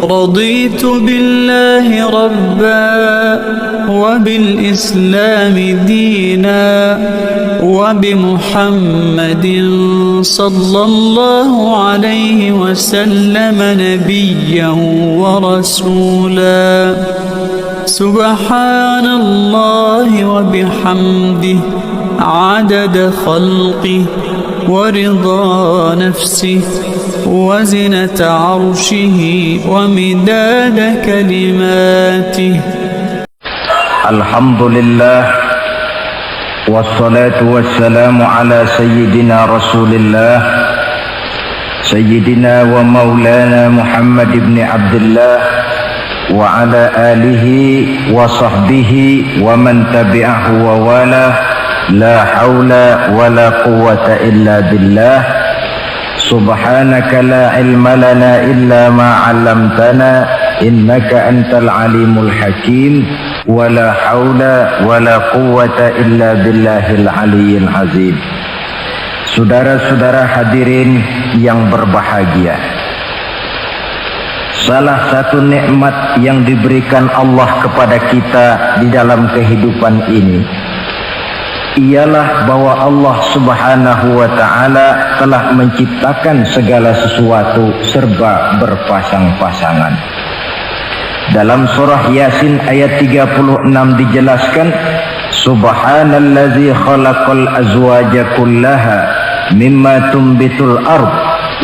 رضيت بالله ربا وبالإسلام دينا وبمحمد صلى الله عليه وسلم نبيا ورسولا سبحان الله وبحمده عدد خلقه ورضا نفسه وزنة عرشه ومداد كلماته. الحمد لله والصلاة والسلام على سيدنا رسول الله سيدنا ومولانا محمد بن عبد الله وعلى آله وصحبه ومن تبعه ووالاه لا حول ولا قوة إلا بالله سبحانك لا علم لنا إلا ما علمتنا إنك أنت العليم الحكيم ولا حول ولا قوة إلا بالله العلي العظيم. Saudara-saudara hadirin yang berbahagia, salah satu nikmat yang diberikan Allah kepada kita di dalam kehidupan ini ialah bahwa Allah Subhanahu wa ta'ala telah menciptakan segala sesuatu serba berpasang-pasangan. Dalam surah Yasin ayat 36 dijelaskan, Subhanallazi khalaqal azwaja kullaha mimma tumbitul ard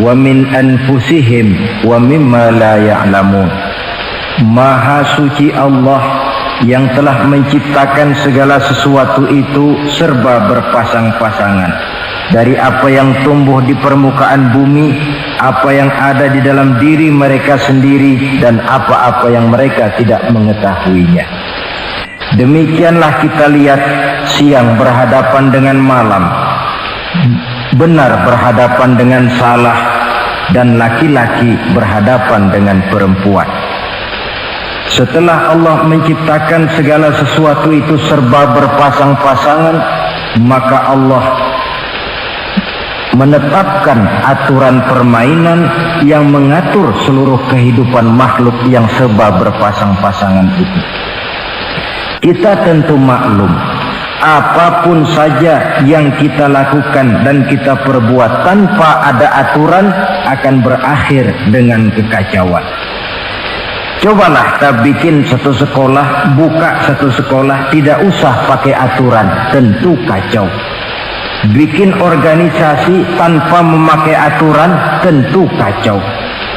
wa min anfusihim wa mimma la ya'lamun. Maha suci Allah yang telah menciptakan segala sesuatu itu serba berpasang-pasangan, dari apa yang tumbuh di permukaan bumi, apa yang ada di dalam diri mereka sendiri, dan apa-apa yang mereka tidak mengetahuinya. Demikianlah kita lihat siang berhadapan dengan malam, benar berhadapan dengan salah, dan laki-laki berhadapan dengan perempuan. Setelah Allah menciptakan segala sesuatu itu serba berpasang-pasangan, maka Allah menetapkan aturan permainan yang mengatur seluruh kehidupan makhluk yang serba berpasang-pasangan itu. Kita tentu maklum, apapun saja yang kita lakukan dan kita perbuat tanpa ada aturan akan berakhir dengan kekacauan. Cobalah kita bikin satu sekolah, buka satu sekolah, tidak usah pakai aturan, tentu kacau. Bikin organisasi tanpa memakai aturan, tentu kacau.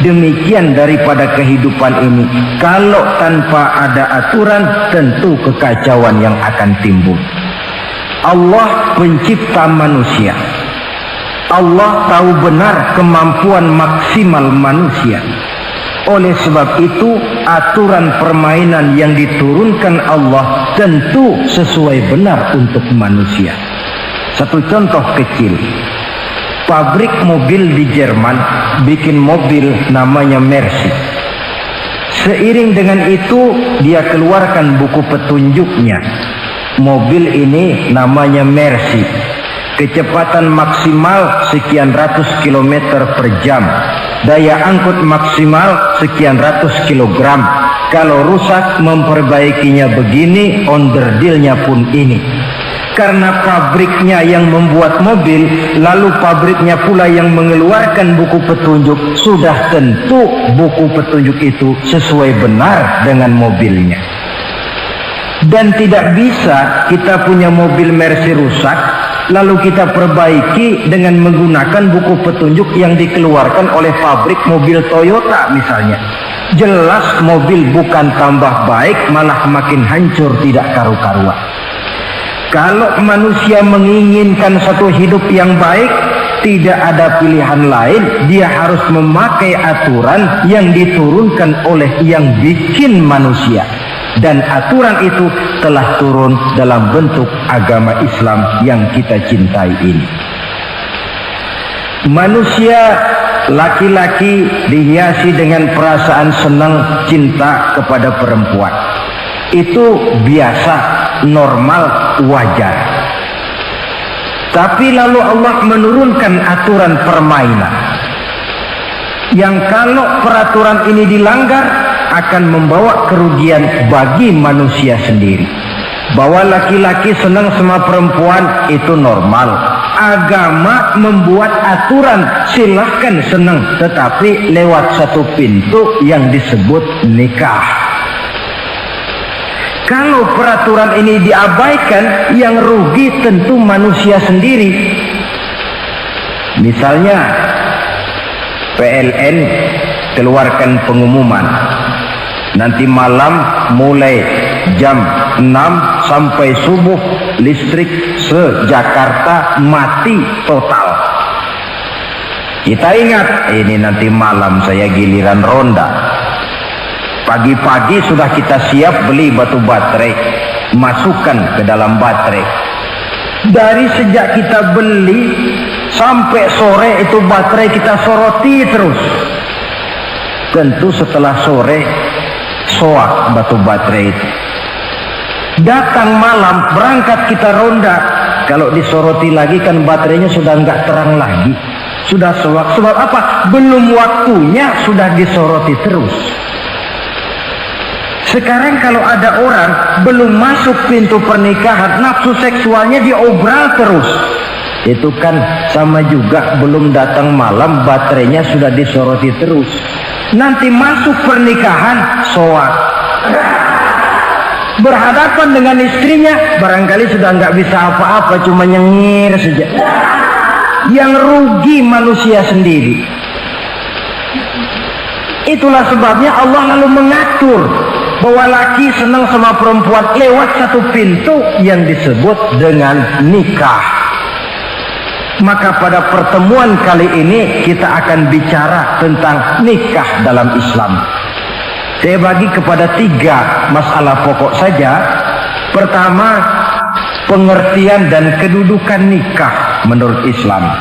Demikian daripada kehidupan ini, kalau tanpa ada aturan, tentu kekacauan yang akan timbul. Allah pencipta manusia. Allah tahu benar kemampuan maksimal manusia. Oleh sebab itu, aturan permainan yang diturunkan Allah tentu sesuai benar untuk manusia. Satu contoh kecil, pabrik mobil di Jerman bikin mobil namanya Mercy. Seiring dengan itu, dia keluarkan buku petunjuknya. Mobil ini namanya Mercy, kecepatan maksimal sekian ratus kilometer per jam, daya angkut maksimal sekian ratus kilogram. Kalau rusak memperbaikinya begini, onderdilnya pun ini. Karena pabriknya yang membuat mobil, lalu pabriknya pula yang mengeluarkan buku petunjuk, sudah tentu buku petunjuk itu sesuai benar dengan mobilnya. Dan tidak bisa kita punya mobil Mercy rusak lalu kita perbaiki dengan menggunakan buku petunjuk yang dikeluarkan oleh pabrik mobil Toyota misalnya. Jelas mobil bukan tambah baik, malah makin hancur tidak karu-karuan. Kalau manusia menginginkan satu hidup yang baik, tidak ada pilihan lain, dia harus memakai aturan yang diturunkan oleh yang bikin manusia. Dan aturan itu telah turun dalam bentuk agama Islam yang kita cintai ini. Manusia laki-laki dihiasi dengan perasaan senang cinta kepada perempuan. Itu biasa, normal, wajar. Tapi lalu Allah menurunkan aturan permainan. yang kalau peraturan ini dilanggar akan membawa kerugian bagi manusia sendiri. Bahwa laki-laki senang sama perempuan itu normal. Agama membuat aturan silahkan senang, tetapi lewat satu pintu yang disebut nikah. Kalau peraturan ini diabaikan, yang rugi tentu manusia sendiri. Misalnya PLN keluarkan pengumuman, nanti malam mulai jam 6 sampai subuh listrik se-Jakarta mati total. Kita ingat, ini nanti malam saya giliran ronda. Pagi-pagi sudah kita siap beli batu baterai, masukkan ke dalam baterai. Dari sejak kita beli sampai sore itu baterai kita soroti terus. Tentu setelah sore soak batu baterai itu. Datang malam berangkat kita ronda, kalau disoroti lagi kan baterainya sudah nggak terang lagi, sudah soak. Sebab apa? Belum waktunya sudah disoroti terus. Sekarang kalau ada orang belum masuk pintu pernikahan, nafsu seksualnya diobral terus. Itu kan sama juga belum datang malam baterainya sudah disoroti terus. Nanti masuk pernikahan soak. Berhadapan dengan istrinya barangkali sudah nggak bisa apa-apa, cuma nyengir saja. Yang rugi manusia sendiri. Itulah sebabnya Allah lalu mengatur bahwa laki senang sama perempuan lewat satu pintu yang disebut dengan nikah. Maka pada pertemuan kali ini kita akan bicara tentang nikah dalam Islam. Saya bagi kepada 3 masalah pokok saja. Pertama, pengertian dan kedudukan nikah menurut Islam.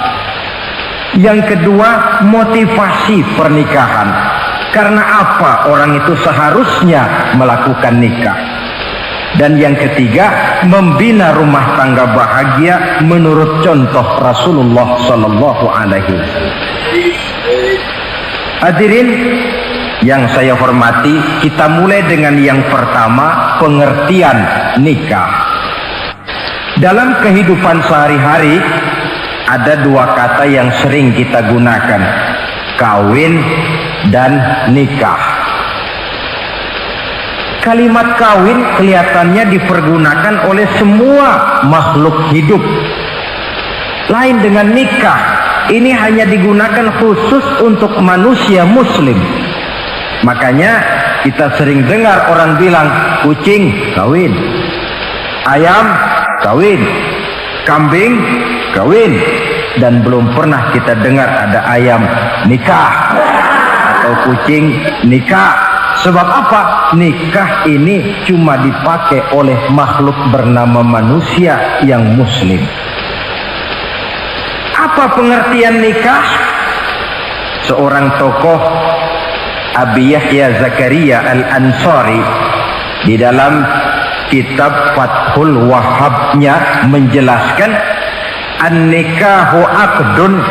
Yang kedua, motivasi pernikahan. Karena apa orang itu seharusnya melakukan nikah. Dan yang ketiga, membina rumah tangga bahagia menurut contoh Rasulullah Sallallahu Alaihi Wasallam. Hadirin yang saya hormati, kita mulai dengan yang pertama, pengertian nikah. Dalam kehidupan sehari-hari ada 2 kata yang sering kita gunakan, kawin dan nikah. Kalimat kawin kelihatannya dipergunakan oleh semua makhluk hidup. Lain dengan nikah, ini hanya digunakan khusus untuk manusia muslim. Makanya kita sering dengar orang bilang kucing kawin, ayam kawin, kambing kawin, dan belum pernah kita dengar ada ayam nikah atau kucing nikah. Sebab apa? Nikah ini cuma dipakai oleh makhluk bernama manusia yang muslim. Apa pengertian nikah? Seorang tokoh, Abi Yahya Zakaria Al-Ansari, di dalam kitab Fathul Wahhabnya menjelaskan, an-nikahu aqdun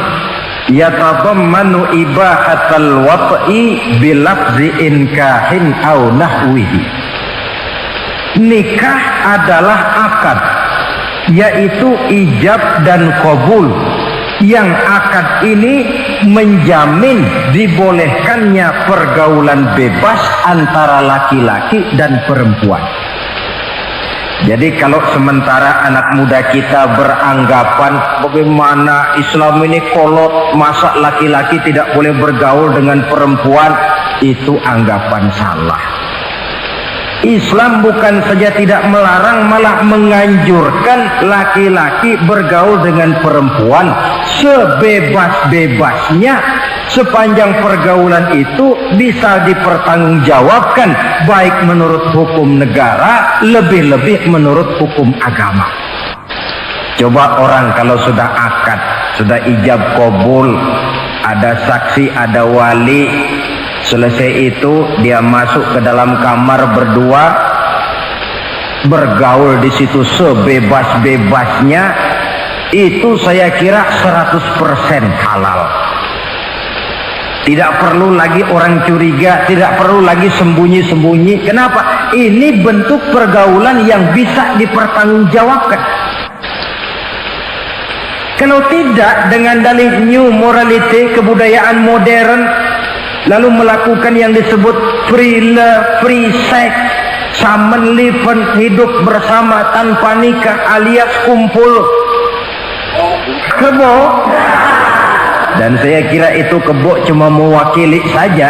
yatadammanu ibahatal wat'i bilafzi inkahin au nahwihi. Nikah adalah akad, yaitu ijab dan qabul. Yang akad ini menjamin dibolehkannya pergaulan bebas antara laki-laki dan perempuan. Jadi kalau sementara anak muda kita beranggapan bagaimana Islam ini kolot, masa laki-laki tidak boleh bergaul dengan perempuan, itu anggapan salah. Islam bukan saja tidak melarang, malah menganjurkan laki-laki bergaul dengan perempuan sebebas-bebasnya, sepanjang pergaulan itu bisa dipertanggungjawabkan baik menurut hukum negara, lebih-lebih menurut hukum agama. Coba orang kalau sudah akad, sudah ijab qabul, ada saksi, ada wali, selesai itu dia masuk ke dalam kamar berdua, bergaul di situ sebebas-bebasnya, itu saya kira 100% halal. Tidak perlu lagi orang curiga, tidak perlu lagi sembunyi-sembunyi. Kenapa? Ini bentuk pergaulan yang bisa dipertanggungjawabkan. Kalau tidak, dengan dalih new morality, kebudayaan modern, lalu melakukan yang disebut free love, free sex, samenleven, hidup bersama tanpa nikah alias kumpul kebo. Dan saya kira itu kebo cuma mewakili saja.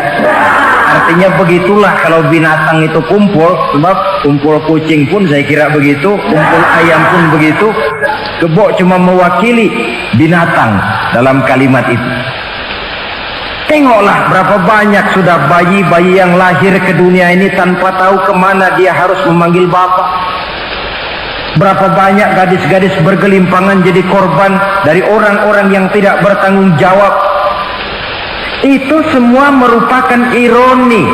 Artinya begitulah kalau binatang itu kumpul. Sebab kumpul kucing pun saya kira begitu, kumpul ayam pun begitu. Kebo cuma mewakili binatang dalam kalimat itu. Tengoklah berapa banyak sudah bayi-bayi yang lahir ke dunia ini tanpa tahu kemana dia harus memanggil bapak. Berapa banyak gadis-gadis bergelimpangan jadi korban dari orang-orang yang tidak bertanggung jawab. Itu semua merupakan ironi.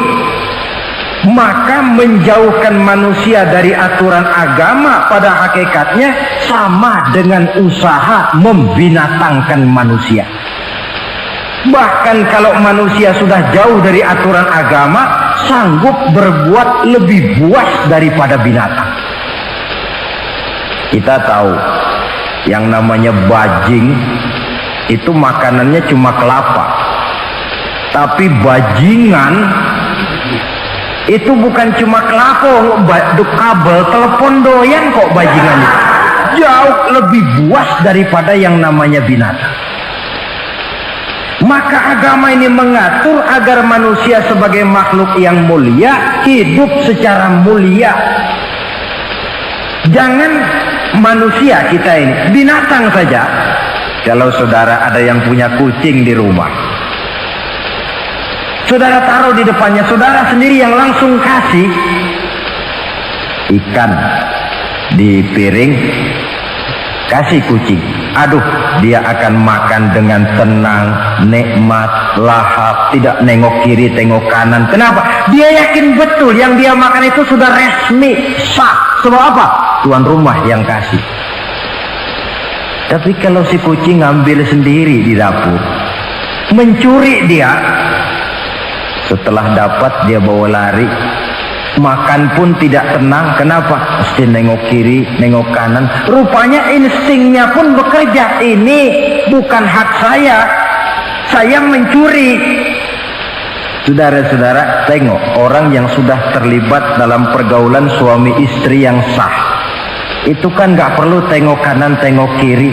Maka menjauhkan manusia dari aturan agama pada hakikatnya sama dengan usaha membinatangkan manusia. Bahkan kalau manusia sudah jauh dari aturan agama, sanggup berbuat lebih buas daripada binatang. Kita tahu yang namanya bajing itu makanannya cuma kelapa. Tapi bajingan itu bukan cuma kelapa, kabel telepon doyan kok bajingan itu. Jauh lebih buas daripada yang namanya binatang. Maka agama ini mengatur agar manusia sebagai makhluk yang mulia hidup secara mulia. Jangan manusia kita ini, binatang saja. Kalau saudara ada yang punya kucing di rumah, saudara taruh di depannya, saudara sendiri yang langsung kasih ikan di piring, kasih kucing. Aduh, dia akan makan dengan tenang, nikmat, lahap, tidak nengok kiri, tengok kanan. Kenapa? Dia yakin betul yang dia makan itu sudah resmi, sah. Sebab apa? Tuan rumah yang kasih. Tapi kalau si kucing ngambil sendiri di dapur, mencuri dia, setelah dapat dia bawa lari, makan pun tidak tenang. Kenapa? Mesti nengok kiri, nengok kanan. Rupanya instingnya pun bekerja. Ini bukan hak saya mencuri. Saudara-saudara, tengok orang yang sudah terlibat dalam pergaulan suami istri yang sah. Itu kan gak perlu tengok kanan, tengok kiri,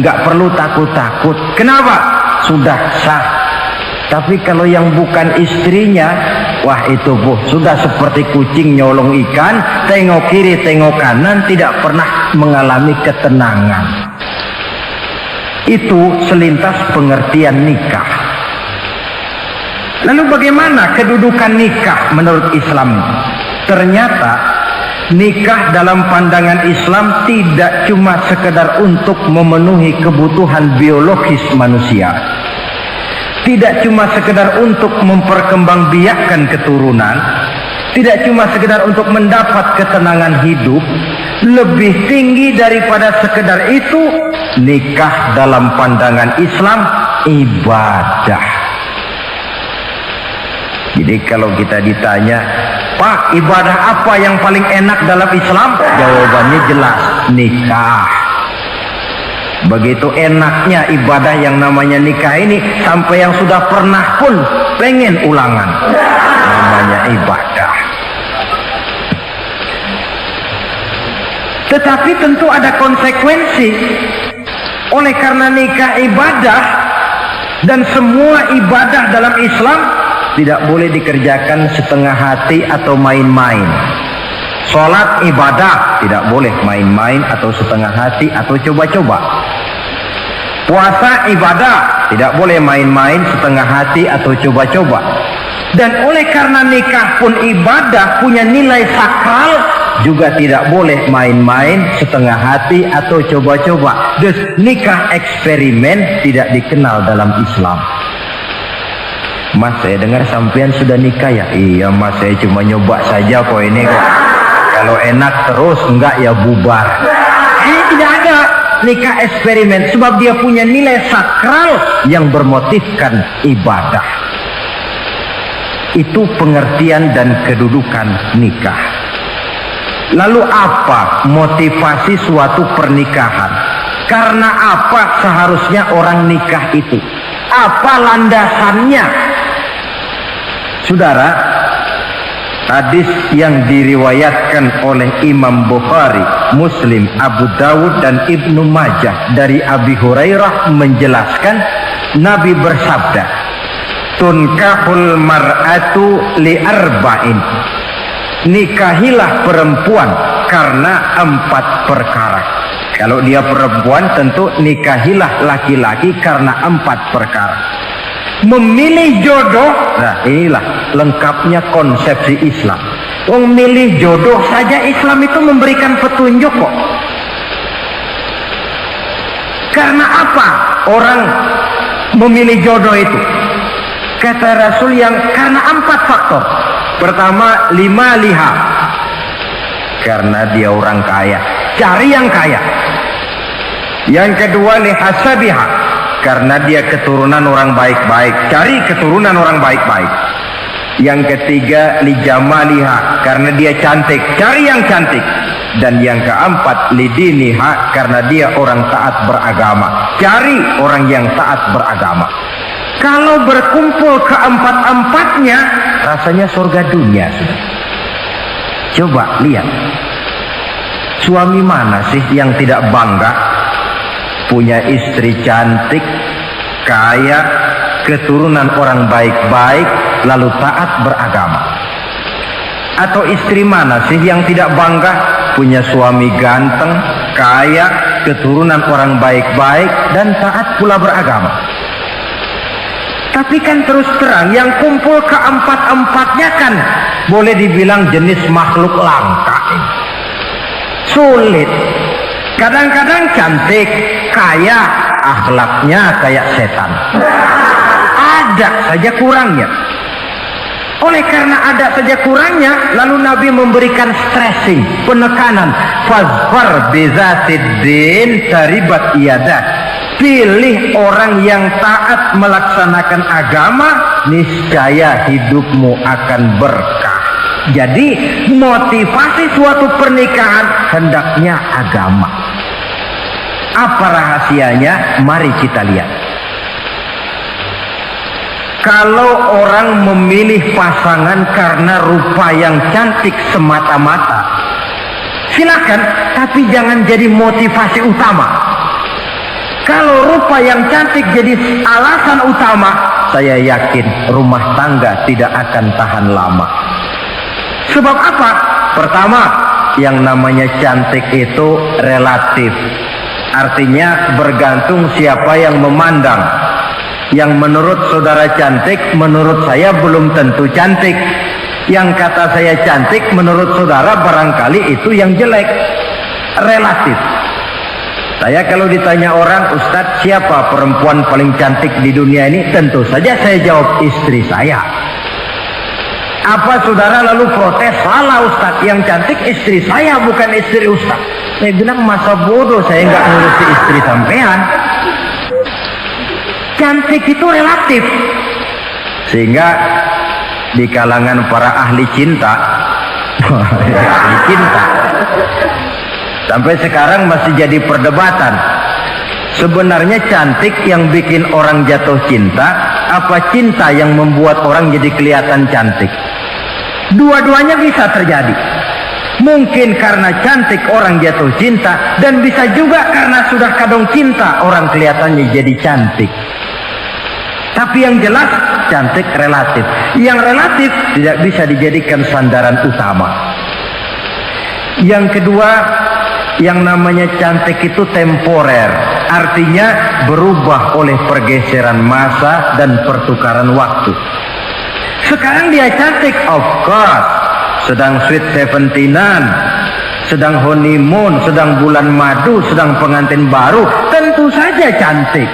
gak perlu takut-takut. Kenapa? Sudah sah. Tapi kalau yang bukan istrinya, wah itu sudah seperti kucing nyolong ikan, tengok kiri, tengok kanan, tidak pernah mengalami ketenangan. Itu selintas pengertian nikah. Lalu bagaimana kedudukan nikah menurut Islam? Ternyata nikah dalam pandangan Islam tidak cuma sekedar untuk memenuhi kebutuhan biologis manusia, tidak cuma sekedar untuk memperkembangbiakkan keturunan, tidak cuma sekedar untuk mendapat ketenangan hidup. Lebih tinggi daripada sekedar itu, nikah dalam pandangan Islam ibadah. Jadi kalau kita ditanya, Pak, ibadah apa yang paling enak dalam Islam? Jawabannya jelas, nikah. Begitu enaknya ibadah yang namanya nikah ini, sampai yang sudah pernah pun pengen ulangan. Namanya ibadah. Tetapi tentu ada konsekuensi. Oleh karena nikah ibadah, dan semua ibadah dalam Islam tidak boleh dikerjakan setengah hati atau main-main. Sholat ibadah, tidak boleh main-main atau setengah hati atau coba-coba. Puasa ibadah, tidak boleh main-main, setengah hati atau coba-coba. Dan oleh karena nikah pun ibadah, punya nilai sakral, juga tidak boleh main-main, setengah hati atau coba-coba. Nikah eksperimen tidak dikenal dalam Islam. Mas, saya dengar sampean sudah nikah ya? Iya mas, saya cuma nyoba saja kok ini kok. Kalau enak terus, enggak ya bubar. Ini tidak ada nikah eksperimen, sebab dia punya nilai sakral yang bermotifkan ibadah. Itu pengertian dan kedudukan nikah. Lalu apa motivasi suatu pernikahan? Karena apa seharusnya orang nikah itu? Apa landasannya? Saudara, hadis yang diriwayatkan oleh Imam Bukhari, Muslim, Abu Dawud dan Ibnu Majah dari Abi Hurairah menjelaskan Nabi bersabda, "Tunkahul mar'atu li arba'in." Nikahilah perempuan karena 4 perkara. Kalau dia perempuan tentu nikahilah laki-laki karena 4 perkara. Memilih jodoh, nah inilah lengkapnya konsepsi Islam. Memilih jodoh saja Islam itu memberikan petunjuk kok. Karena apa orang memilih jodoh itu? Kata Rasul yang karena 4 faktor. Pertama, 5 liha. Karena dia orang kaya, cari yang kaya. Yang kedua, lihasabiha. Karena dia keturunan orang baik-baik, cari keturunan orang baik-baik. Yang ketiga, lijamaliha. Karena dia cantik, cari yang cantik. Dan yang keempat, lidiniha. Karena dia orang taat beragama, cari orang yang taat beragama. Kalau berkumpul keempat-empatnya, rasanya surga dunia sudah. Coba lihat, suami mana sih yang tidak bangga punya istri cantik, kaya, keturunan orang baik-baik, lalu taat beragama? Atau istri mana sih yang tidak bangga punya suami ganteng, kaya, keturunan orang baik-baik, dan taat pula beragama? Tapi kan terus terang yang kumpul keempat-empatnya kan boleh dibilang jenis makhluk langka. Sulit. Kadang-kadang cantik, kaya, akhlaknya kayak setan. Ada saja kurangnya. Oleh karena ada saja kurangnya, lalu Nabi memberikan stressing, penekanan. Fazfar bizatiddin taribat iyadah. Pilih orang yang taat melaksanakan agama, niscaya hidupmu akan berkah. Jadi motivasi suatu pernikahan hendaknya agama. Apa rahasianya? Mari kita lihat. Kalau orang memilih pasangan karena rupa yang cantik semata-mata, silakan, tapi jangan jadi motivasi utama. Kalau rupa yang cantik jadi alasan utama, saya yakin rumah tangga tidak akan tahan lama. Sebab apa? Pertama, yang namanya cantik itu relatif. Artinya bergantung siapa yang memandang. Yang menurut saudara cantik, menurut saya belum tentu cantik. Yang kata saya cantik, menurut saudara barangkali itu yang jelek. Relatif. Saya kalau ditanya orang, Ustadz, siapa perempuan paling cantik di dunia ini? Tentu saja saya jawab istri saya. Apa saudara lalu protes? Salah Ustadz, yang cantik istri saya bukan istri Ustadz. Saya bilang masa bodoh saya nggak ngurusi istri sampean. Cantik itu relatif. Sehingga di kalangan para ahli cinta, ahli cinta, sampai sekarang masih jadi perdebatan. Sebenarnya cantik yang bikin orang jatuh cinta, apa cinta yang membuat orang jadi kelihatan cantik? Dua-duanya bisa terjadi. Mungkin karena cantik orang jatuh cinta, dan bisa juga karena sudah kadung cinta orang kelihatannya jadi cantik. Tapi yang jelas cantik relatif. Yang relatif tidak bisa dijadikan sandaran utama. Yang kedua, yang namanya cantik itu temporer, artinya berubah oleh pergeseran masa dan pertukaran waktu. Sekarang dia cantik, of course, sedang sweet 17-an, sedang honeymoon, sedang bulan madu, sedang pengantin baru, tentu saja cantik.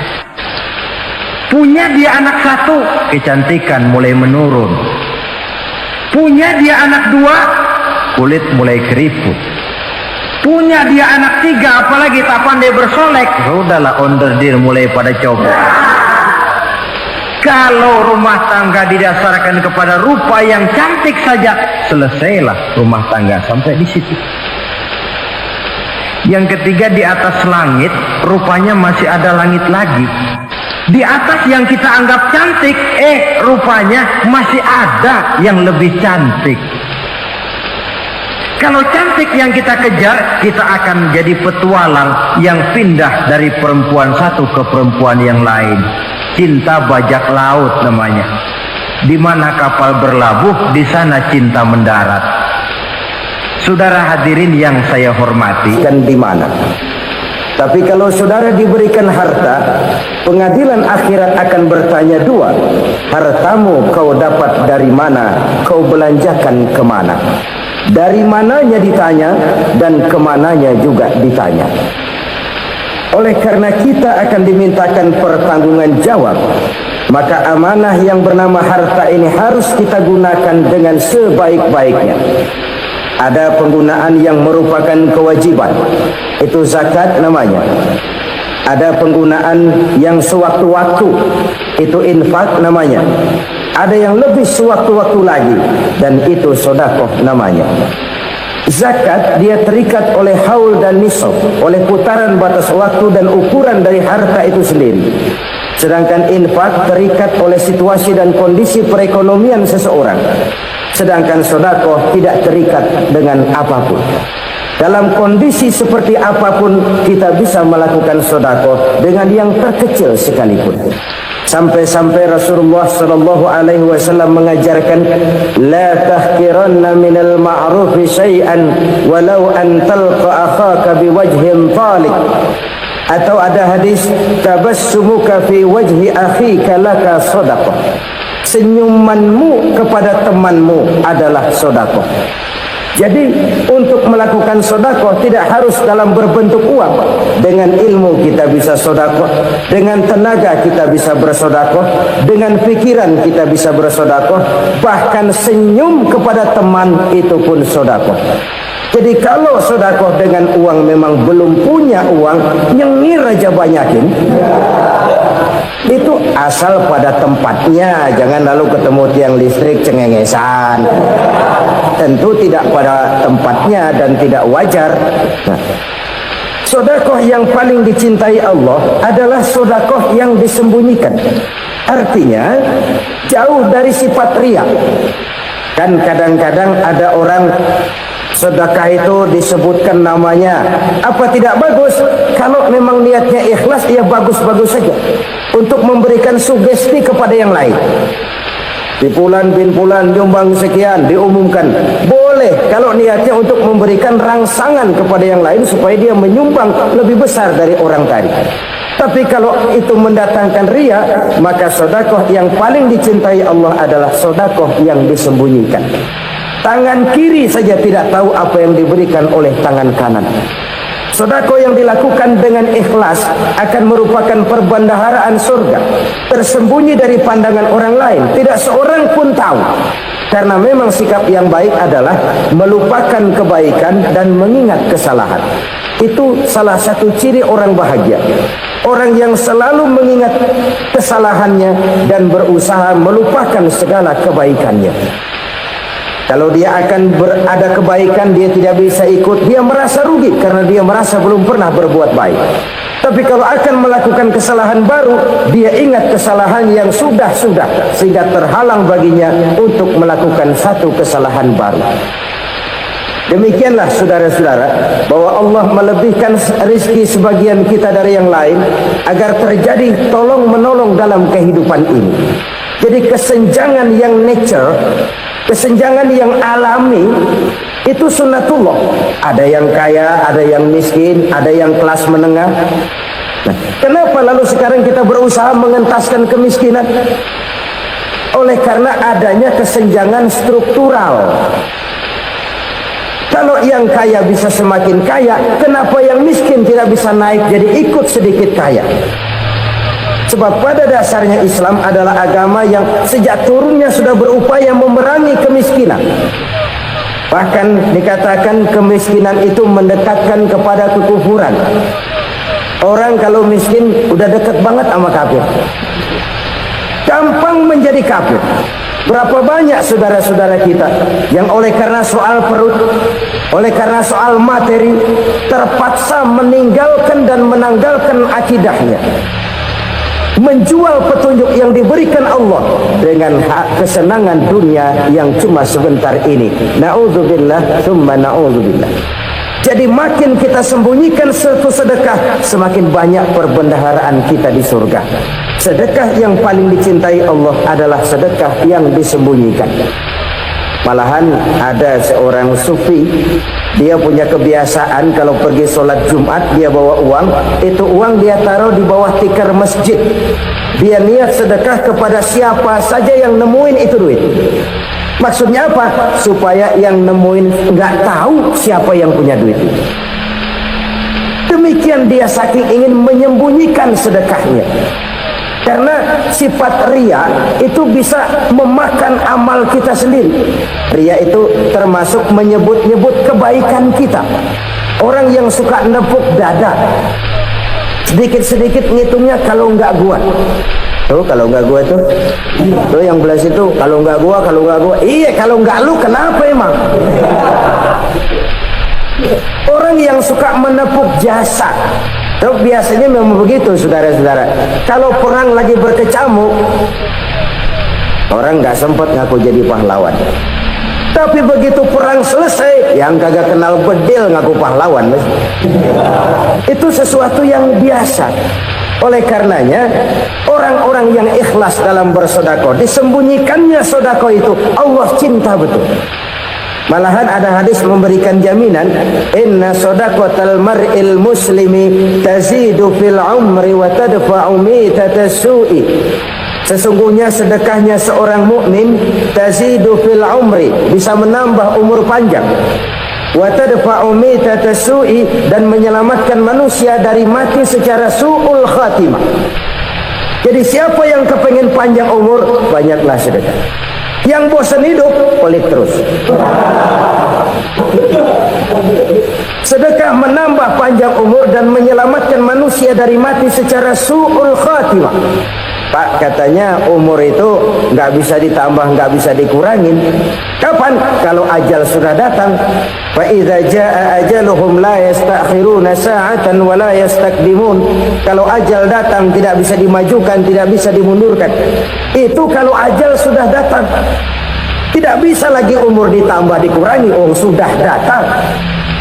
Punya dia anak satu, kecantikan mulai menurun. Punya dia anak dua, kulit mulai keriput. Punya dia anak tiga, apalagi tak pandai bersolek, sudahlah onder dir mulai pada copot. Kalau rumah tangga didasarkan kepada rupa yang cantik saja, selesailah rumah tangga sampai di situ. Yang ketiga, di atas langit rupanya masih ada langit lagi. Di atas yang kita anggap cantik, rupanya masih ada yang lebih cantik. Kalau cantik yang kita kejar, kita akan jadi petualang yang pindah dari perempuan satu ke perempuan yang lain. Cinta bajak laut namanya. Di mana kapal berlabuh, di sana cinta mendarat. Saudara hadirin yang saya hormati, kan di mana? Tapi kalau saudara diberikan harta, pengadilan akhirat akan bertanya dua. Hartamu kau dapat dari mana? Kau belanjakan kemana? Dari mananya ditanya, dan kemananya juga ditanya. Oleh karena kita akan dimintakan pertanggungan jawab, maka amanah yang bernama harta ini harus kita gunakan dengan sebaik-baiknya. Ada penggunaan yang merupakan kewajiban, itu zakat namanya. Ada penggunaan yang sewaktu-waktu, itu infak namanya. Ada yang lebih sewaktu-waktu lagi, dan itu sedekah namanya. Zakat dia terikat oleh haul dan nisab, oleh putaran batas waktu dan ukuran dari harta itu sendiri. Sedangkan infak terikat oleh situasi dan kondisi perekonomian seseorang. Sedangkan sedekah tidak terikat dengan apapun. Dalam kondisi seperti apapun kita bisa melakukan sedekah dengan yang terkecil sekalipun. Sampai-sampai Rasulullah sallallahu alaihi wasallam mengajarkan, la tahqiranna minal ma'rufi syai'an walau an talqa akhaka biwajhin talik. Atau ada hadis, tabassumuka fi wajhi akhika laka shadaqah. Senyumanmu kepada temanmu adalah sedekah. Jadi untuk melakukan sedekah tidak harus dalam berbentuk uang. Dengan ilmu kita bisa sedekah, dengan tenaga kita bisa bersedekah, dengan pikiran kita bisa bersedekah, bahkan senyum kepada teman itu pun sedekah. Jadi kalau sedekah dengan uang memang belum punya uang, nyengir aja banyakin. Itu asal pada tempatnya, jangan lalu ketemu tiang listrik cengengesan. Tentu tidak pada tempatnya dan tidak wajar. Nah, sedekah yang paling dicintai Allah adalah sedekah yang disembunyikan. Artinya jauh dari sifat riya. Kan kadang-kadang ada orang sedekah itu disebutkan namanya. Apa tidak bagus? Kalau memang niatnya ikhlas, ya bagus-bagus saja. Untuk memberikan sugesti kepada yang lain. Di bulan bin bulan nyumbang sekian, diumumkan. Boleh kalau niatnya untuk memberikan rangsangan kepada yang lain supaya dia menyumbang lebih besar dari orang tadi. Tapi kalau itu mendatangkan riya, maka sedekah yang paling dicintai Allah adalah sedekah yang disembunyikan. Tangan kiri saja tidak tahu apa yang diberikan oleh tangan kanan. Sedekah yang dilakukan dengan ikhlas akan merupakan perbendaharaan surga, tersembunyi dari pandangan orang lain, tidak seorang pun tahu. Karena memang sikap yang baik adalah melupakan kebaikan dan mengingat kesalahan. Itu salah satu ciri orang bahagia. Orang yang selalu mengingat kesalahannya dan berusaha melupakan segala kebaikannya. Kalau dia akan berada kebaikan, dia tidak bisa ikut, dia merasa rugi karena dia merasa belum pernah berbuat baik. Tapi kalau akan melakukan kesalahan baru, dia ingat kesalahan yang sudah-sudah, sehingga terhalang baginya untuk melakukan satu kesalahan baru. Demikianlah saudara-saudara, bahwa Allah melebihkan rezeki sebagian kita dari yang lain agar terjadi tolong-menolong dalam kehidupan ini. Jadi kesenjangan yang nature, kesenjangan yang alami, itu sunnatullah. Ada yang kaya, ada yang miskin, ada yang kelas menengah. Nah, kenapa lalu sekarang kita berusaha mengentaskan kemiskinan? Oleh karena adanya kesenjangan struktural. Kalau yang kaya bisa semakin kaya, kenapa yang miskin tidak bisa naik jadi ikut sedikit kaya? Sebab pada dasarnya Islam adalah agama yang sejak turunnya sudah berupaya memerangi kemiskinan. Bahkan dikatakan kemiskinan itu mendekatkan kepada kekufuran. Orang kalau miskin udah dekat banget sama kafir. gampang menjadi kafir. Berapa banyak saudara-saudara kita yang oleh karena soal perut, oleh karena soal materi, terpaksa meninggalkan dan menanggalkan akidahnya, menjual petunjuk yang diberikan Allah dengan kesenangan dunia yang cuma sebentar ini. Na'udzubillah, tsumma na'udzubillah. Jadi makin kita sembunyikan satu sedekah, semakin banyak perbendaharaan kita di surga. Sedekah yang paling dicintai Allah adalah sedekah yang disembunyikan. Malahan ada seorang sufi, dia punya kebiasaan kalau pergi sholat Jumat dia bawa uang, itu uang dia taruh di bawah tikar masjid. Dia niat sedekah kepada siapa saja yang nemuin itu duit. Maksudnya apa? Supaya yang nemuin nggak tahu siapa yang punya duit itu. Demikian dia saking ingin menyembunyikan sedekahnya. Karena sifat riya itu bisa memakan amal kita sendiri. Riya itu termasuk menyebut-nyebut kebaikan kita. Orang yang suka nepuk dada, sedikit-sedikit ngitungnya kalau nggak gua. Tuh kalau nggak gua tuh yang belas itu kalau nggak gua. Iya kalau nggak lu kenapa emang? Orang yang suka menepuk jasa, tuh biasanya memang begitu saudara-saudara. Kalau perang lagi berkecamuk, orang nggak sempat ngaku jadi pahlawan. Tapi begitu perang selesai, yang kagak kenal bedil ngaku pahlawan. Itu sesuatu yang biasa. Oleh karenanya, orang-orang yang ikhlas dalam bersodako, disembunyikannya sodako itu, Allah cinta betul. Malahan ada hadis memberikan jaminan, inna sodaqatal mar'il muslimi tazidu fil umri wa tadfa'u mitatas su'i. Sesungguhnya sedekahnya seorang mukmin tazidu fil umri, bisa menambah umur panjang, wa tadfa'u mitatas su'i, dan menyelamatkan manusia dari mati secara su'ul khatimah. Jadi siapa yang kepengen panjang umur, banyaklah sedekah. Yang bosan hidup, pelit terus. Sedekah menambah panjang umur dan menyelamatkan manusia dari mati secara su'ul khatimah. Pak, katanya umur itu nggak bisa ditambah, nggak bisa dikurangin. Kapan? Kalau ajal sudah datang. Fa idza jaa ajaluhum la yastakhiruna sa'atan wa la yastaqdimun. Kalau ajal datang tidak bisa dimajukan, tidak bisa dimundurkan. Itu kalau ajal sudah datang. Tidak bisa lagi umur ditambah dikurangi, sudah datang.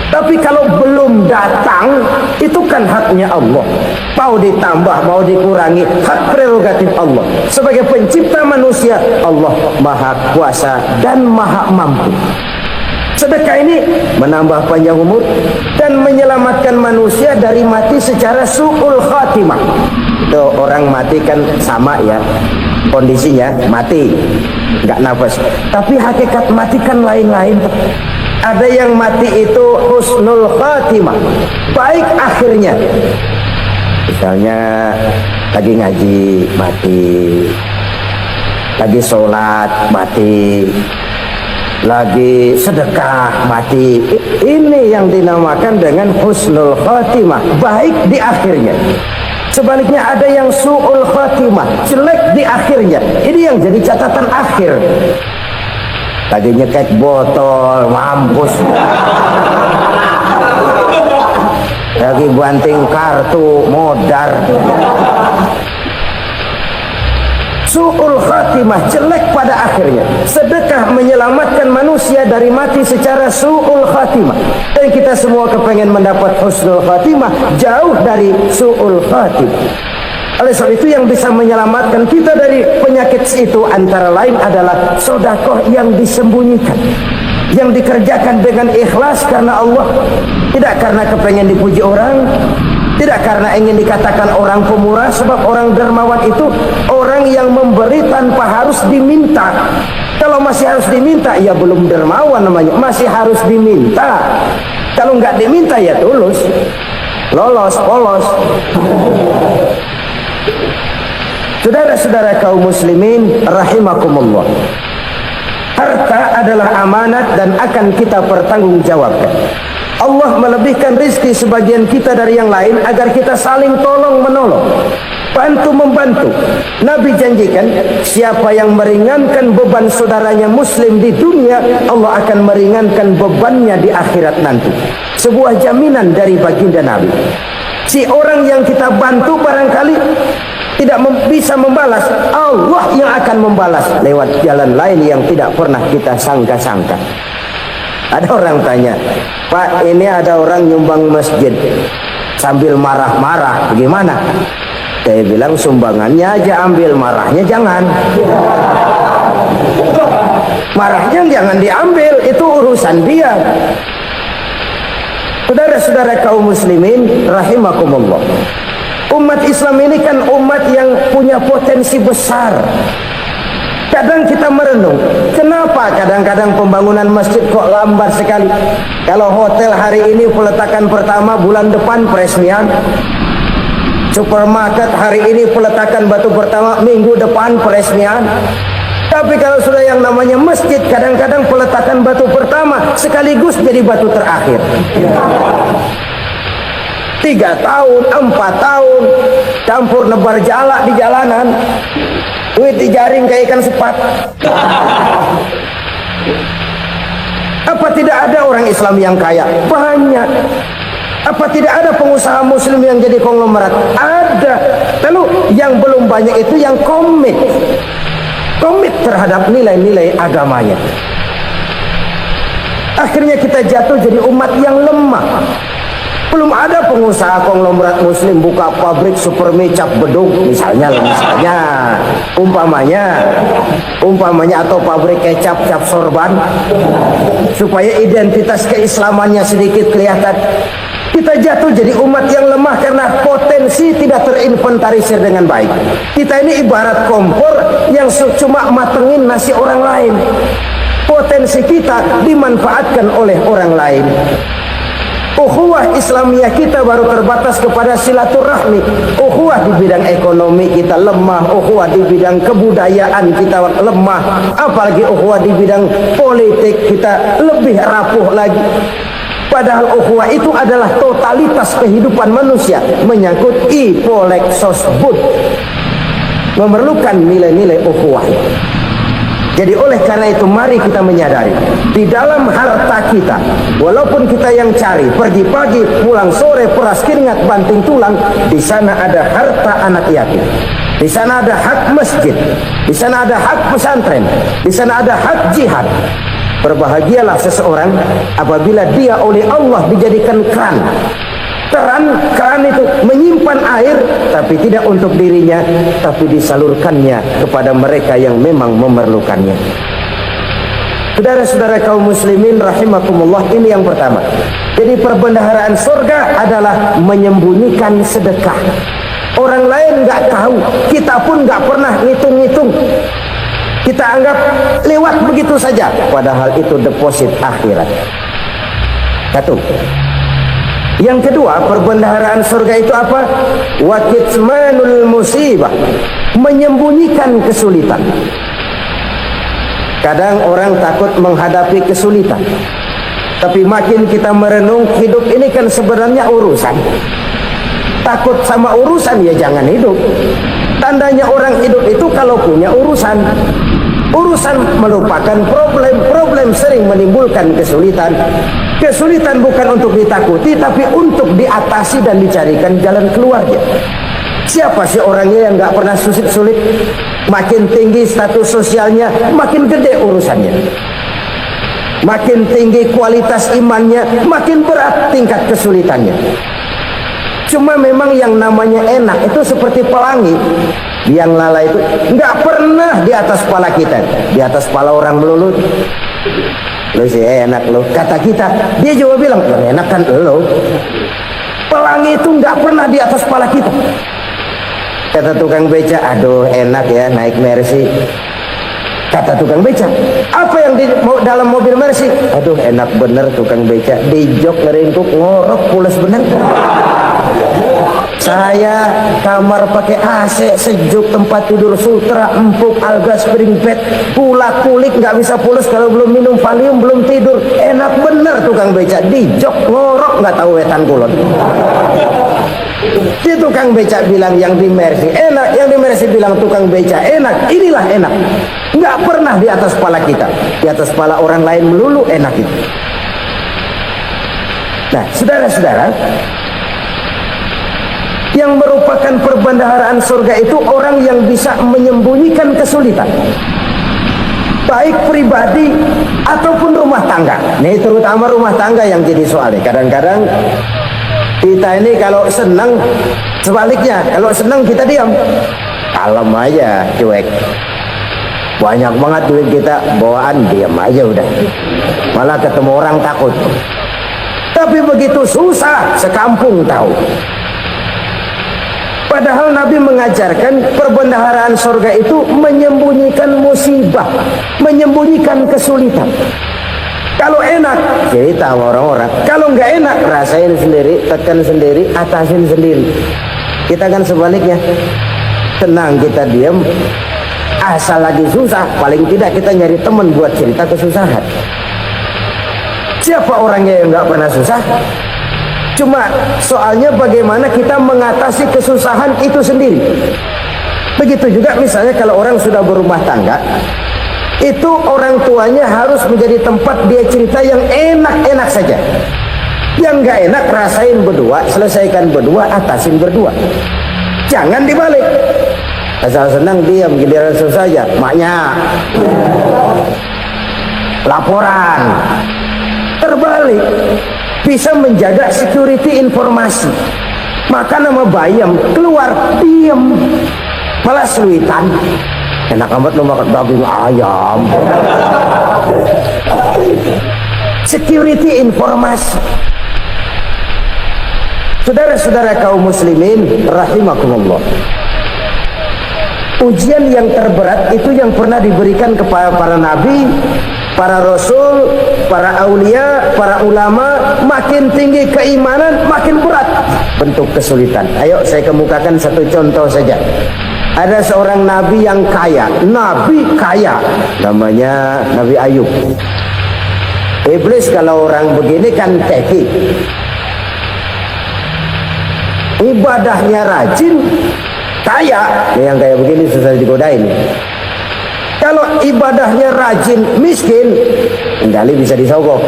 Tapi kalau belum datang, itu kan haknya Allah. Mau ditambah, mau dikurangi, hak prerogatif Allah. Sebagai pencipta manusia, Allah maha kuasa dan maha mampu. Sedekah ini menambah panjang umur dan menyelamatkan manusia dari mati secara su'ul khatimah. Itu orang mati kan sama ya, kondisinya mati, nggak nafas. Tapi hakikat mati kan lain-lain. Ada yang mati itu husnul khatimah, baik akhirnya. Misalnya lagi ngaji mati, lagi sholat mati, lagi sedekah mati. Ini yang dinamakan dengan husnul khatimah, baik di akhirnya. Sebaliknya ada yang su'ul khatimah, jelek di akhirnya. Ini yang jadi catatan akhir. Lagi nyekek botol, mampus. Lagi banting kartu, modar. Su'ul khatimah, jelek pada akhirnya. Sedekah menyelamatkan manusia dari mati secara su'ul khatimah. Dan kita semua kepengen mendapat husnul khatimah, jauh dari su'ul khatimah. Oleh sebab itu yang bisa menyelamatkan kita dari penyakit itu antara lain adalah sedekah yang disembunyikan, yang dikerjakan dengan ikhlas karena Allah, tidak karena kepengen dipuji orang, tidak karena ingin dikatakan orang pemurah. Sebab orang dermawan itu orang yang memberi tanpa harus diminta. Kalau masih harus diminta, ya belum dermawan namanya, masih harus diminta. Kalau nggak diminta ya tulus, lolos, polos. Saudara-saudara kaum muslimin rahimakumullah, harta adalah amanat dan akan kita pertanggungjawabkan. Allah melebihkan rizki sebagian kita dari yang lain agar kita saling tolong menolong. bantu-membantu. Nabi janjikan, siapa yang meringankan beban saudaranya muslim di dunia, Allah akan meringankan bebannya di akhirat nanti. Sebuah jaminan dari baginda Nabi. Si orang yang kita bantu barangkali tidak bisa membalas, Allah yang akan membalas lewat jalan lain yang tidak pernah kita sangka-sangka. Ada orang tanya, Pak, ini ada orang nyumbang masjid sambil marah-marah, bagaimana? Saya bilang sumbangannya aja ambil, marahnya jangan. Marahnya jangan diambil, itu urusan dia. Saudara-saudara kaum muslimin rahimakumullah, umat Islam ini kan umat yang punya potensi besar. Kadang kita merenung, kenapa kadang-kadang pembangunan masjid kok lambat sekali? Kalau hotel hari ini peletakan pertama, bulan depan peresmian. Supermarket hari ini peletakan batu pertama, minggu depan peresmian. Tapi kalau sudah yang namanya masjid, kadang-kadang peletakan batu pertama sekaligus jadi batu terakhir. 3 tahun, 4 tahun, campur nebar jalak di jalanan, duit dijaring kayak ikan sepat. Apa tidak ada orang Islam yang kaya? Banyak. Apa tidak ada pengusaha muslim yang jadi konglomerat? Ada. Lalu yang belum banyak itu yang komit terhadap nilai-nilai agamanya. Akhirnya kita jatuh jadi umat yang lemah. Belum ada pengusaha konglomerat muslim buka pabrik supermi cap bedug misalnya umpamanya atau pabrik kecap cap sorban supaya identitas keislamannya sedikit kelihatan. Kita jatuh jadi umat yang lemah karena potensi tidak terinventarisir dengan baik. Kita ini ibarat kompor yang cuma matengin nasi orang lain. Potensi kita dimanfaatkan oleh orang lain. Ukhuwah Islamiyah kita baru terbatas kepada silaturahmi. Ukhuwah di bidang ekonomi kita lemah, ukhuwah di bidang kebudayaan kita lemah, apalagi ukhuwah di bidang politik kita lebih rapuh lagi. Padahal ukhuwah itu adalah totalitas kehidupan manusia, menyangkut ipolek sosbud, memerlukan nilai-nilai ukhuwah. Jadi oleh karena itu mari kita menyadari di dalam harta kita, walaupun kita yang cari pergi pagi pulang sore peras keringat banting tulang, di sana ada harta anak yatim, di sana ada hak masjid, di sana ada hak pesantren, di sana ada hak jihad. Berbahagialah seseorang apabila dia oleh Allah dijadikan keran. Keran itu menyimpan air, tapi tidak untuk dirinya, tapi disalurkannya kepada mereka yang memang memerlukannya. Saudara-saudara kaum muslimin rahimakumullah, ini yang pertama. Jadi perbendaharaan surga adalah menyembunyikan sedekah. Orang lain nggak tahu, kita pun nggak pernah ngitung-ngitung. Kita anggap lewat begitu saja, padahal itu deposit akhirat. Satu. Yang kedua, perbendaharaan surga itu apa? Wa kitmanul musibah, menyembunyikan kesulitan. Kadang orang takut menghadapi kesulitan, tapi makin kita merenung, hidup ini kan sebenarnya urusan. Takut sama urusan ya jangan hidup. Tandanya orang hidup itu kalau punya urusan. Urusan melupakan problem sering menimbulkan kesulitan. Kesulitan bukan untuk ditakuti, tapi untuk diatasi dan dicarikan jalan keluarnya. Siapa sih orangnya yang nggak pernah sulit-sulit? Makin tinggi status sosialnya, makin gede urusannya. Makin tinggi kualitas imannya, makin berat tingkat kesulitannya. Cuma memang yang namanya enak itu seperti pelangi. Yang lala itu nggak pernah di atas kepala kita, di atas kepala orang melulu. Lo sih enak lo, kata kita. Dia juga bilang enak kan lo. Pelangi itu nggak pernah di atas kepala kita. Kata tukang beca, aduh enak ya naik Mercy. Kata tukang beca, apa yang di dalam mobil Mercy? Aduh enak bener tukang beca, di jok ngeringkuk ngorok pules bener. Saya kamar pakai AC sejuk, tempat tidur sutra empuk, alga spring bed, pula kulik nggak bisa pulas kalau belum minum Valium, belum tidur. Enak bener tukang beca, di jok ngorok nggak tahu wetan kulon. Si tukang becak bilang yang di Mercy enak, yang di Mercy bilang tukang becak enak. Inilah enak. Nggak pernah di atas kepala kita, di atas kepala orang lain melulu enak itu. Nah, saudara-saudara, yang merupakan perbendaharaan surga itu orang yang bisa menyembunyikan kesulitan, baik pribadi ataupun rumah tangga. Ini terutama rumah tangga yang jadi soalnya. Kadang-kadang kita ini kalau senang, sebaliknya kalau senang kita diam, kalem aja, cuek. Banyak banget duit kita bawaan, diam aja udah. Malah ketemu orang takut. Tapi begitu susah, sekampung tahu. Padahal Nabi mengajarkan perbendaharaan surga itu menyembunyikan musibah, menyembunyikan kesulitan. Kalau enak, cerita sama orang-orang. Kalau nggak enak, rasain sendiri, tekan sendiri, atasin sendiri. Kita kan sebaliknya. Tenang, kita diam. Asal lagi susah, paling tidak kita nyari teman buat cerita kesusahan. Siapa orangnya yang nggak pernah susah? Cuma soalnya bagaimana kita mengatasi kesusahan itu sendiri. Begitu juga misalnya kalau orang sudah berumah tangga, itu orang tuanya harus menjadi tempat dia cerita yang enak-enak saja. Yang nggak enak rasain berdua, selesaikan berdua, atasin berdua. Jangan dibalik. Asal senang diam, giliran susah saja. Maknya laporan. Terbalik, bisa menjaga security informasi. Maka nama bayam keluar diam, malah suitan. Enak amat lu makan daging ayam. Security informasi. Saudara-saudara kaum muslimin rahimakumullah, ujian yang terberat itu yang pernah diberikan kepada para nabi, para rasul, para aulia, para ulama. Makin tinggi keimanan, makin berat bentuk kesulitan. Ayo saya kemukakan satu contoh saja. Ada seorang nabi yang kaya, nabi kaya, namanya Nabi Ayub. Iblis kalau orang begini kan teki, ibadahnya rajin, kaya. Yang kayak begini susah digodain. Kalau ibadahnya rajin, miskin, kendali bisa disogok.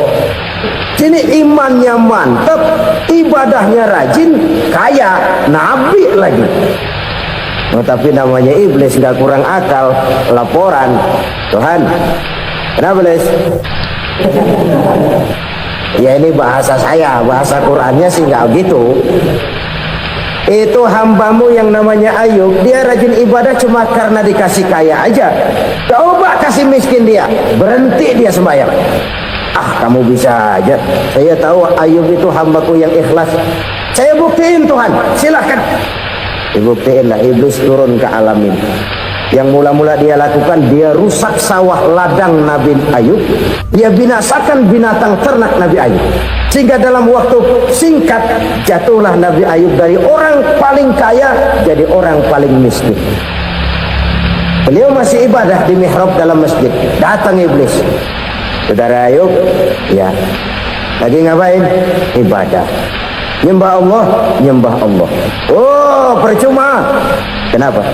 Sini imannya mantap, ibadahnya rajin, kaya, nabi lagi. Oh, tapi namanya iblis nggak kurang akal. Laporan, Tuhan, kenapa Les? Ya ini bahasa saya, bahasa Qurannya sih nggak gitu. Itu hambamu yang namanya Ayub, dia rajin ibadah cuma karena dikasih kaya aja. Coba kasih miskin dia, berhenti dia sembahyang. Ah, kamu bisa aja. Saya tahu Ayub itu hambaku yang ikhlas. Saya buktiin Tuhan, silahkan. Dibuktiinlah. Iblis turun ke alam ini. Yang mula-mula dia lakukan, dia rusak sawah ladang Nabi Ayub, dia binasakan binatang ternak Nabi Ayub, sehingga dalam waktu singkat jatuhlah Nabi Ayub dari orang paling kaya jadi orang paling miskin. Beliau masih ibadah di mihrab dalam masjid, datang iblis. Saudara Ayub, ya, lagi ngapain? Ibadah. Nyembah Allah, nyembah Allah. Oh, percuma. Kenapa?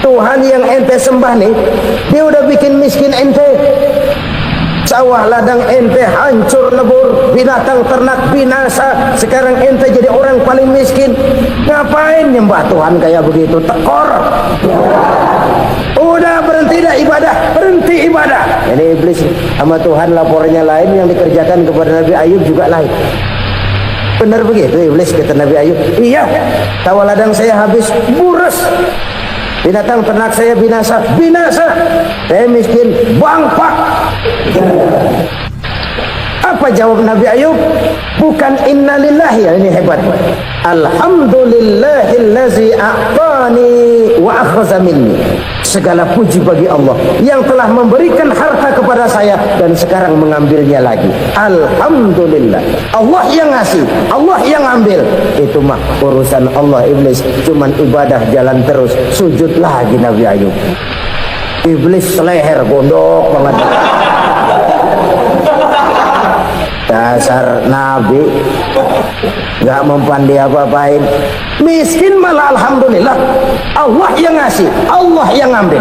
Tuhan yang ente sembah nih, dia udah bikin miskin ente. Sawah ladang ente hancur lebur, binatang ternak binasa. Sekarang ente jadi orang paling miskin. Ngapain nyembah Tuhan kayak begitu? Tekor. Udah berhenti dah ibadah, berhenti ibadah. Ini iblis sama Tuhan laporannya lain, yang dikerjakan kepada Nabi Ayub juga lain. Benar begitu iblis, kata Nabi Ayub. Iya, sawah ladang saya habis buras, binatang ternak saya binasa, binasa. Saya miskin, bangpak. Apa jawab Nabi Ayub? Bukan innalillahi, ya ini hebat. Alhamdulillahillazi a'tani wa akhadha minni. Segala puji bagi Allah yang telah memberikan harta kepada saya dan sekarang mengambilnya lagi. Alhamdulillah. Allah yang ngasih, Allah yang ambil. Itu mah urusan Allah. Iblis cuman ibadah jalan terus, sujud lagi Nabi Ayub. Iblis leher gondok banget. Dasar Nabi nggak mempandai apa-apain. Miskin malah alhamdulillah, Allah yang ngasih, Allah yang ngambil.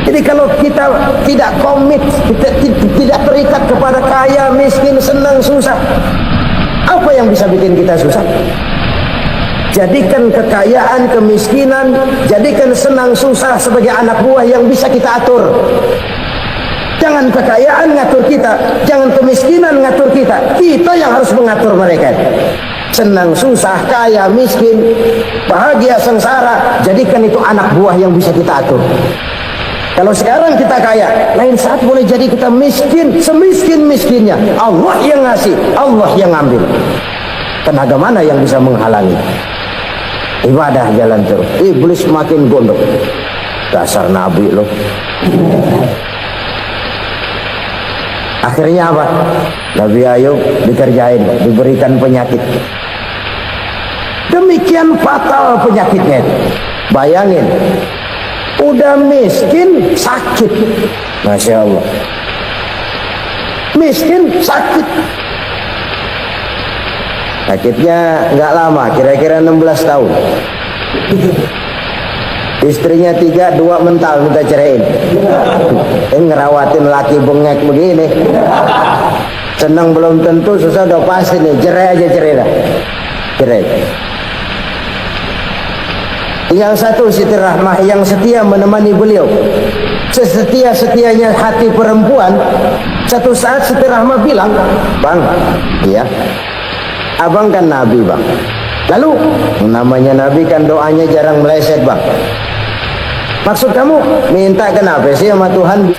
Jadi kalau kita tidak komit, kita tidak terikat kepada kaya, miskin, senang, susah, apa yang bisa bikin kita susah? Jadikan kekayaan, kemiskinan, jadikan senang susah sebagai anak buah yang bisa kita atur. Jangan kekayaan ngatur kita, jangan kemiskinan ngatur kita. Kita yang harus mengatur mereka. Senang susah, kaya, miskin, bahagia, sengsara, jadikan itu anak buah yang bisa kita atur. Kalau sekarang kita kaya, lain saat boleh jadi kita miskin, semiskin-miskinnya. Allah yang ngasih, Allah yang ngambil. Tenaga mana yang bisa menghalangi? Ibadah jalan terus. Iblis makin gondok. Dasar Nabi loh. Akhirnya apa? Nabi Ayub dikerjain, diberikan penyakit. Demikian fatal penyakitnya. Bayangin. Udah miskin, sakit. Masya Allah. Miskin, sakit. Sakitnya nggak lama, kira-kira 16 tahun. Istrinya 3, 2 mental minta ceraiin. Ngerawatin laki bengek begini. Senang belum tentu, susah udah pasti nih. Cerai aja, cerai dah. Cerai. Yang satu Siti Rahmah yang setia menemani beliau, sesetia-setianya hati perempuan. Satu saat Siti Rahmah bilang, "Bang, iya, abang kan Nabi bang. Lalu namanya Nabi kan doanya jarang meleset bang. Maksud kamu minta kenapa sih sama Tuhan?"